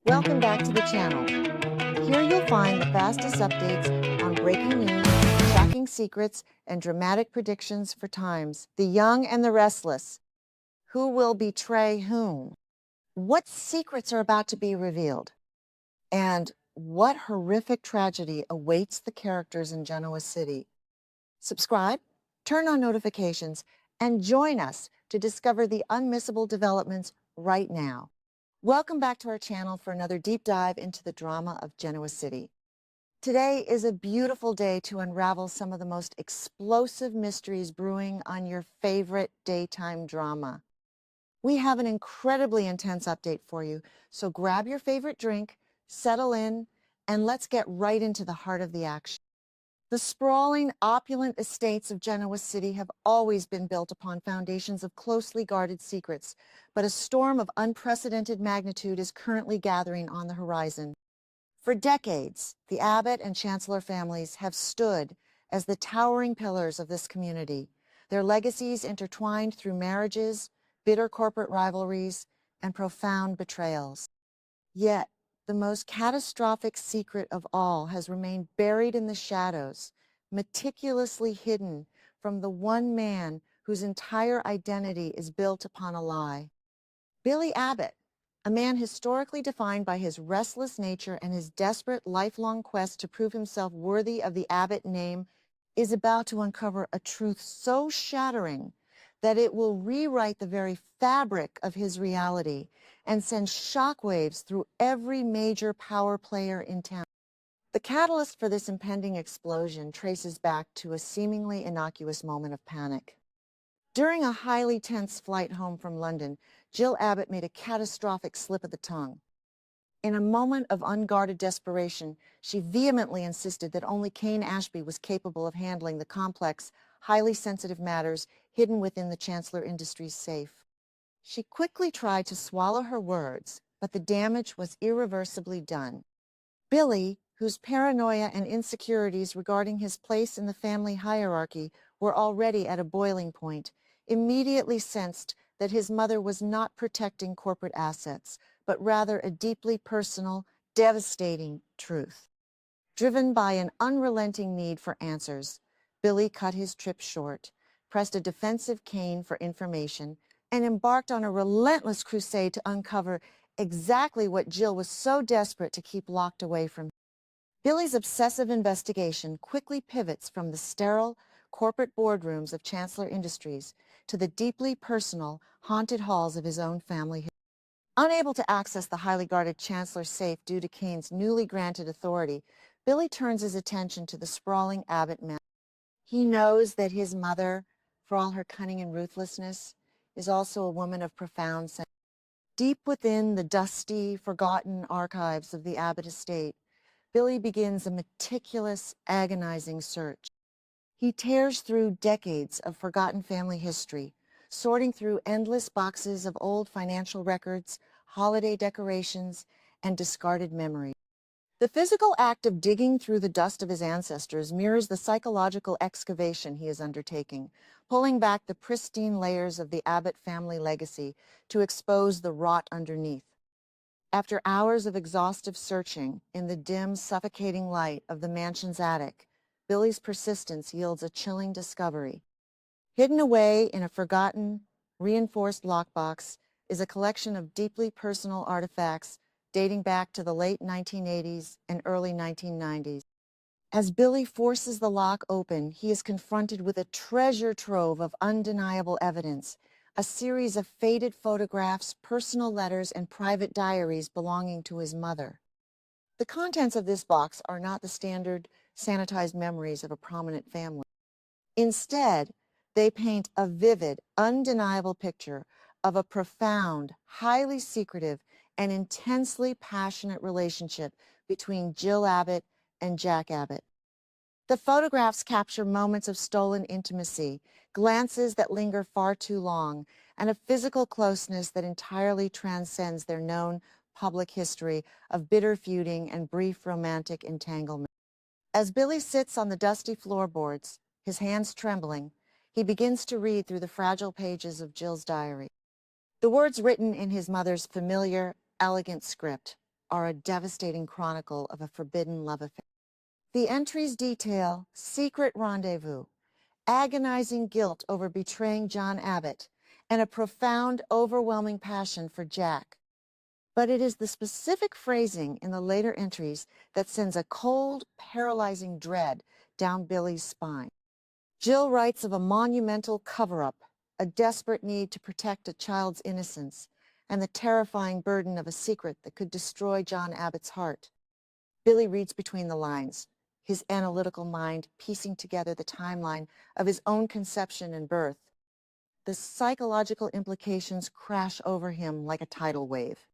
Welcome back to the channel. Here you'll find the fastest updates on breaking news, shocking secrets, and dramatic predictions for times. The young and the restless. Who will betray whom? What secrets are about to be revealed? And what horrific tragedy awaits the characters in Genoa City? Subscribe, turn on notifications, and join us to discover the unmissable developments right now. Welcome back to our channel for another deep dive into the drama of Genoa City. Today is a beautiful day to unravel some of the most explosive mysteries brewing on your favorite daytime drama. We have an incredibly intense update for you, so grab your favorite drink, settle in, and let's get right into the heart of the action. The sprawling, opulent estates of Genoa City have always been built upon foundations of closely guarded secrets, but a storm of unprecedented magnitude is currently gathering on the horizon. For decades, the Abbott and Chancellor families have stood as the towering pillars of this community, their legacies intertwined through marriages, bitter corporate rivalries, and profound betrayals. Yet, the most catastrophic secret of all has remained buried in the shadows, meticulously hidden from the one man whose entire identity is built upon a lie. Billy Abbott, a man historically defined by his restless nature and his desperate lifelong quest to prove himself worthy of the Abbott name, is about to uncover a truth so shattering that it will rewrite the very fabric of his reality and send shockwaves through every major power player in town. The catalyst for this impending explosion traces back to a seemingly innocuous moment of panic. During a highly tense flight home from London, Jill Abbott made a catastrophic slip of the tongue. In a moment of unguarded desperation, she vehemently insisted that only Cain Ashby was capable of handling the complex, highly sensitive matters hidden within the Chancellor Industries safe. She quickly tried to swallow her words, but the damage was irreversibly done. Billy, whose paranoia and insecurities regarding his place in the family hierarchy were already at a boiling point, immediately sensed that his mother was not protecting corporate assets, but rather a deeply personal, devastating truth. Driven by an unrelenting need for answers, Billy cut his trip short, pressed a defensive Cain for information, and embarked on a relentless crusade to uncover exactly what Jill was so desperate to keep locked away from him. Billy's obsessive investigation quickly pivots from the sterile, corporate boardrooms of Chancellor Industries to the deeply personal, haunted halls of his own family. Unable to access the highly guarded Chancellor safe due to Cain's newly granted authority, Billy turns his attention to the sprawling Abbott mansion. He knows that his mother, for all her cunning and ruthlessness, is also a woman of profound sense. Deep within the dusty, forgotten archives of the Abbott estate, Billy begins a meticulous, agonizing search. He tears through decades of forgotten family history, sorting through endless boxes of old financial records, holiday decorations, and discarded memories. The physical act of digging through the dust of his ancestors mirrors the psychological excavation he is undertaking, pulling back the pristine layers of the Abbott family legacy to expose the rot underneath. After hours of exhaustive searching in the dim, suffocating light of the mansion's attic, Billy's persistence yields a chilling discovery. Hidden away in a forgotten, reinforced lockbox is a collection of deeply personal artifacts dating back to the late 1980s and early 1990s. As Billy forces the lock open, he is confronted with a treasure trove of undeniable evidence, a series of faded photographs, personal letters, and private diaries belonging to his mother. The contents of this box are not the standard, sanitized memories of a prominent family. Instead, they paint a vivid, undeniable picture of a profound, highly secretive, and intensely passionate relationship between Jill Abbott and Jack Abbott. The photographs capture moments of stolen intimacy, glances that linger far too long, and a physical closeness that entirely transcends their known public history of bitter feuding and brief romantic entanglement. As Billy sits on the dusty floorboards, his hands trembling, he begins to read through the fragile pages of Jill's diary. The words written in his mother's familiar, elegant script. are a devastating chronicle of a forbidden love affair. The entries detail secret rendezvous, agonizing guilt over betraying John Abbott, and a profound, overwhelming passion for Jack. But it is the specific phrasing in the later entries that sends a cold, paralyzing dread down Billy's spine. Jill writes of a monumental cover-up, a desperate need to protect a child's innocence, and the terrifying burden of a secret that could destroy John Abbott's heart. Billy reads between the lines, his analytical mind piecing together the timeline of his own conception and birth. The psychological implications crash over him like a tidal wave.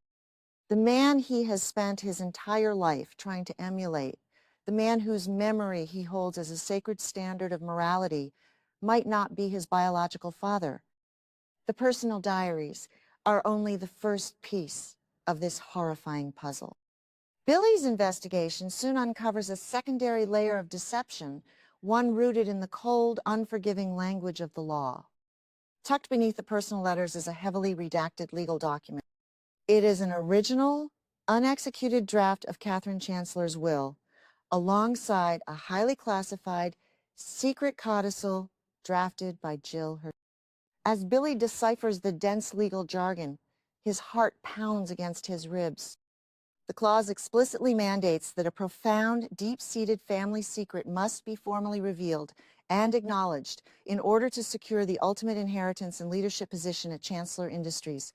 The man he has spent his entire life trying to emulate, the man whose memory he holds as a sacred standard of morality, might not be his biological father. The personal diaries are only the first piece of this horrifying puzzle. Billy's investigation soon uncovers a secondary layer of deception, one rooted in the cold, unforgiving language of the law. Tucked beneath the personal letters is a heavily redacted legal document. It is an original, unexecuted draft of Katherine Chancellor's will, alongside a highly classified, secret codicil drafted by Jill herself. As Billy deciphers the dense legal jargon, his heart pounds against his ribs. The clause explicitly mandates that a profound, deep-seated family secret must be formally revealed and acknowledged in order to secure the ultimate inheritance and leadership position at Chancellor Industries.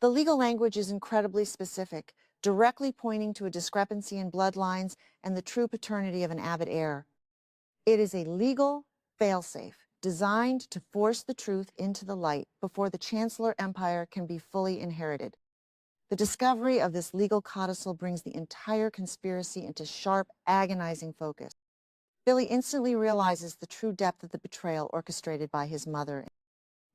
The legal language is incredibly specific, directly pointing to a discrepancy in bloodlines and the true paternity of an Abbott heir. It is a legal failsafe designed to force the truth into the light before the Chancellor Empire can be fully inherited. The discovery of this legal codicil brings the entire conspiracy into sharp, agonizing focus. Billy instantly realizes the true depth of the betrayal orchestrated by his mother.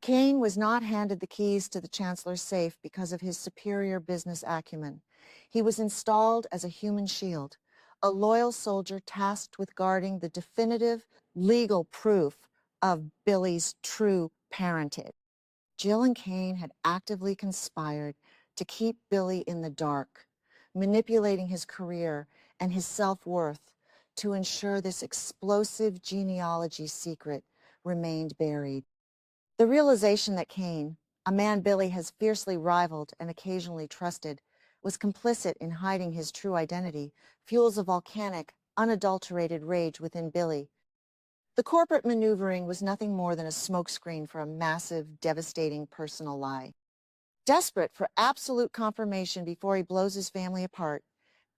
Kane was not handed the keys to the Chancellor's safe because of his superior business acumen. He was installed as a human shield, a loyal soldier tasked with guarding the definitive legal proof of Billy's true parentage. Jill and Kane had actively conspired to keep Billy in the dark, manipulating his career and his self-worth to ensure this explosive genealogy secret remained buried. The realization that Kane, a man Billy has fiercely rivaled and occasionally trusted, was complicit in hiding his true identity, fuels a volcanic, unadulterated rage within Billy. The corporate maneuvering was nothing more than a smokescreen for a massive, devastating personal lie. Desperate for absolute confirmation before he blows his family apart,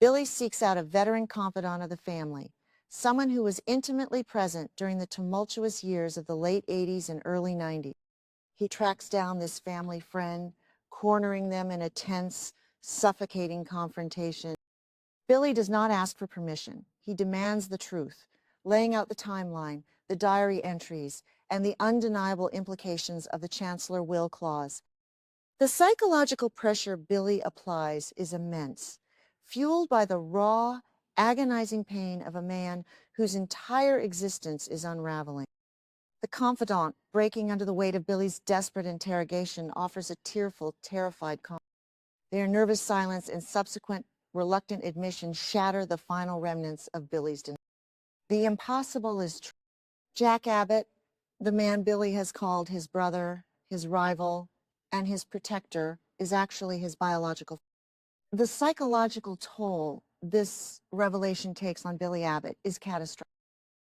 Billy seeks out a veteran confidant of the family, someone who was intimately present during the tumultuous years of the late 80s and early 90s. He tracks down this family friend, cornering them in a tense, suffocating confrontation. Billy does not ask for permission. He demands the truth, laying out the timeline, the diary entries, and the undeniable implications of the Chancellor will clause. The psychological pressure Billy applies is immense, fueled by the raw, agonizing pain of a man whose entire existence is unraveling. The confidant, breaking under the weight of Billy's desperate interrogation, offers a tearful, terrified comment. Their nervous silence and subsequent reluctant admission shatter the final remnants of Billy's denial. The impossible is true. Jack Abbott, the man Billy has called his brother, his rival, and his protector, is actually his biological father. The psychological toll this revelation takes on Billy Abbott is catastrophic.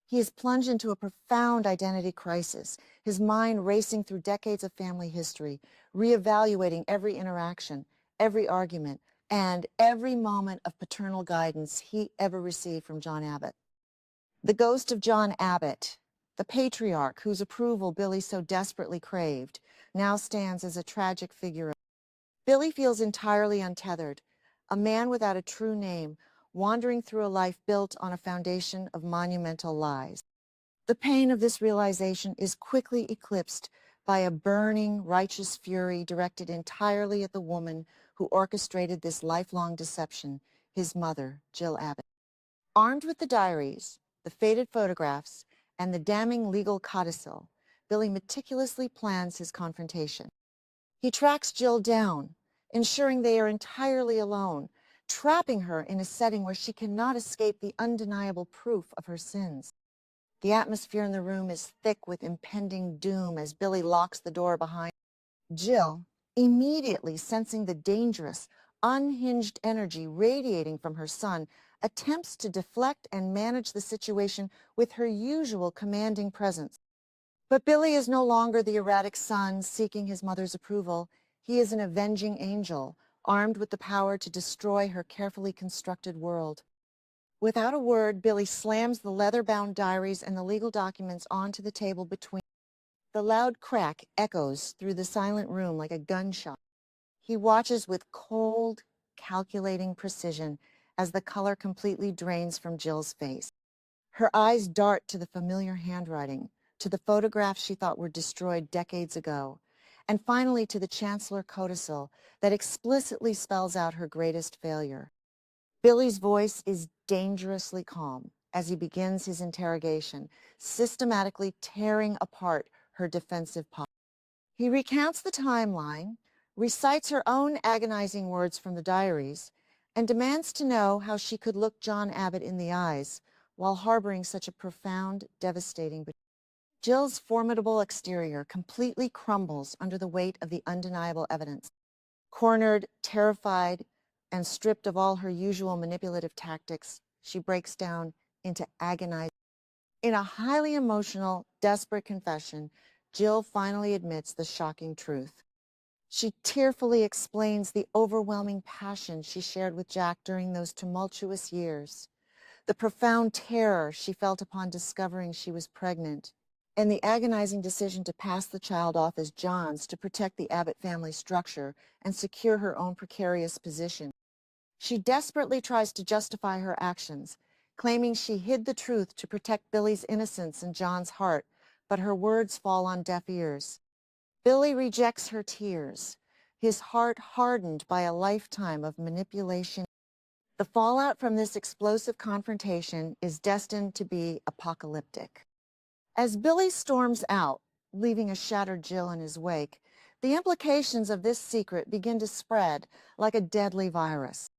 He is plunged into a profound identity crisis, his mind racing through decades of family history, reevaluating every interaction, every argument, and every moment of paternal guidance he ever received from John Abbott. The ghost of John Abbott, the patriarch whose approval Billy so desperately craved, now stands as a tragic figure. Billy feels entirely untethered, a man without a true name, wandering through a life built on a foundation of monumental lies. The pain of this realization is quickly eclipsed by a burning, righteous fury directed entirely at the woman who orchestrated this lifelong deception, his mother, Jill Abbott. Armed with the diaries, the faded photographs, and the damning legal codicil, Billy meticulously plans his confrontation. He tracks Jill down, ensuring they are entirely alone, trapping her in a setting where she cannot escape the undeniable proof of her sins. The atmosphere in the room is thick with impending doom as Billy locks the door behind her. Jill, immediately sensing the dangerous, unhinged energy radiating from her son, attempts to deflect and manage the situation with her usual commanding presence. But Billy is no longer the erratic son seeking his mother's approval. He is an avenging angel, armed with the power to destroy her carefully constructed world. Without a word, Billy slams the leather-bound diaries and the legal documents onto the table between them. The loud crack echoes through the silent room like a gunshot. He watches with cold, calculating precision as the color completely drains from Jill's face. Her eyes dart to the familiar handwriting, to the photographs she thought were destroyed decades ago, and finally to the Chancellor codicil that explicitly spells out her greatest failure. Billy's voice is dangerously calm as he begins his interrogation, systematically tearing apart her defensive posture. He recounts the timeline, recites her own agonizing words from the diaries, and demands to know how she could look John Abbott in the eyes while harboring such a profound, devastating betrayal. Jill's formidable exterior completely crumbles under the weight of the undeniable evidence. Cornered, terrified, and stripped of all her usual manipulative tactics, she breaks down into agonizing. In a highly emotional, desperate confession, Jill finally admits the shocking truth. She tearfully explains the overwhelming passion she shared with Jack during those tumultuous years, the profound terror she felt upon discovering she was pregnant, and the agonizing decision to pass the child off as John's to protect the Abbott family structure and secure her own precarious position. She desperately tries to justify her actions, claiming she hid the truth to protect Billy's innocence and John's heart, but her words fall on deaf ears. Billy rejects her tears, his heart hardened by a lifetime of manipulation. The fallout from this explosive confrontation is destined to be apocalyptic. As Billy storms out, leaving a shattered Jill in his wake, the implications of this secret begin to spread like a deadly virus.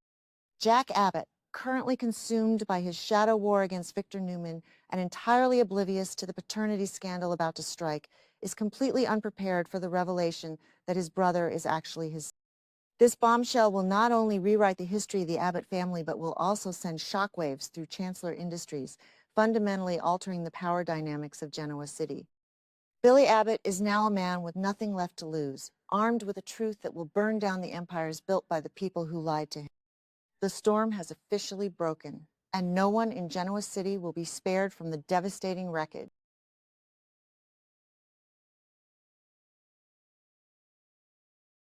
Jack Abbott, currently consumed by his shadow war against Victor Newman and entirely oblivious to the paternity scandal about to strike, is completely unprepared for the revelation that his brother is actually his son. This bombshell will not only rewrite the history of the Abbott family, but will also send shockwaves through Chancellor Industries, fundamentally altering the power dynamics of Genoa City. Billy Abbott is now a man with nothing left to lose, armed with a truth that will burn down the empires built by the people who lied to him. The storm has officially broken, and no one in Genoa City will be spared from the devastating wreckage.